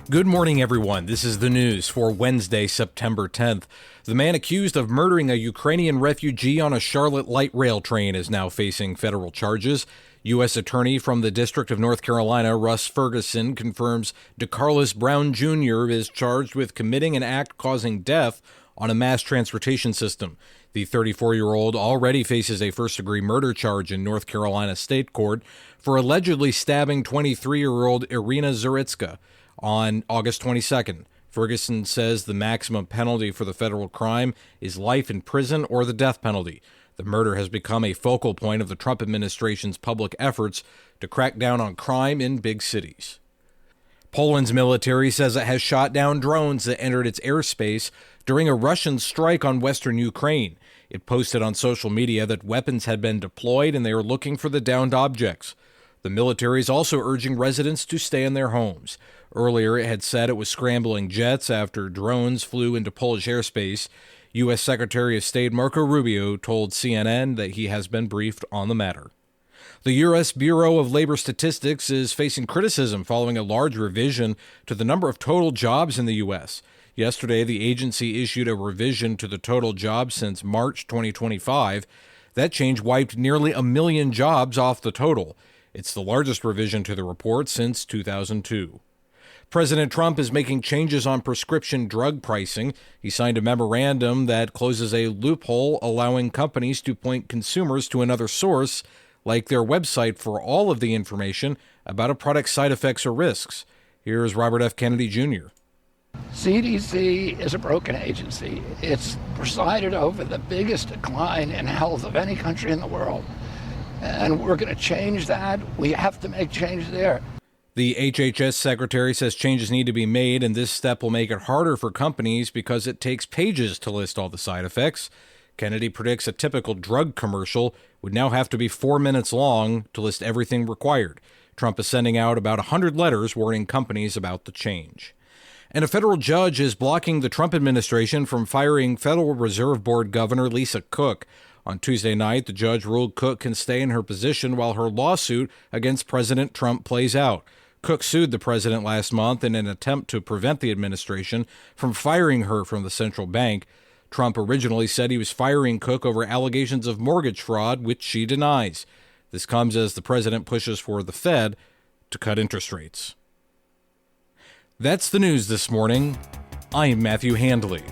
Good morning, everyone. This is the news for Wednesday, September 10th. The man accused of murdering a Ukrainian refugee on a Charlotte light rail train is now facing federal charges. U.S. Attorney from the District of North Carolina, Russ Ferguson, confirms DeCarlos Brown Jr. is charged with committing an act causing death on a mass transportation system. The 34-year-old already faces a first-degree murder charge in North Carolina State Court for allegedly stabbing 23-year-old Irina Zaritska on August 22nd. Ferguson says the maximum penalty for the federal crime is life in prison or the death penalty. The murder has become a focal point of the Trump administration's public efforts to crack down on crime in big cities. Poland's military says it has shot down drones that entered its airspace during a Russian strike on western Ukraine. It posted on social media that weapons had been deployed and they are looking for the downed objects. The military is also urging residents to stay in their homes. Earlier, it had said it was scrambling jets after drones flew into Polish airspace. U.S. Secretary of State Marco Rubio told CNN that he has been briefed on the matter. The U.S. Bureau of Labor Statistics is facing criticism following a large revision to the number of total jobs in the U.S. Yesterday, the agency issued a revision to the total jobs since March 2025. That change wiped nearly 1 million jobs off the total. It's the largest revision to the report since 2002. President Trump is making changes on prescription drug pricing. He signed a memorandum that closes a loophole allowing companies to point consumers to another source, like their website, for all of the information about a product's side effects or risks. Here's Robert F. Kennedy Jr. CDC is a broken agency. It's presided over the biggest decline in health of any country in the world. And we're going to change that. We have to make change there. The HHS secretary says changes need to be made, and this step will make it harder for companies because it takes pages to list all the side effects. Kennedy predicts a typical drug commercial would now have to be 4 minutes long to list everything required. Trump is sending out about 100 letters warning companies about the change. And a federal judge is blocking the Trump administration from firing Federal Reserve Board Governor Lisa Cook. On Tuesday night, the judge ruled Cook can stay in her position while her lawsuit against President Trump plays out. Cook sued the president last month in an attempt to prevent the administration from firing her from the central bank. Trump originally said he was firing Cook over allegations of mortgage fraud, which she denies. This comes as the president pushes for the Fed to cut interest rates. That's the news this morning. I'm Matthew Handley.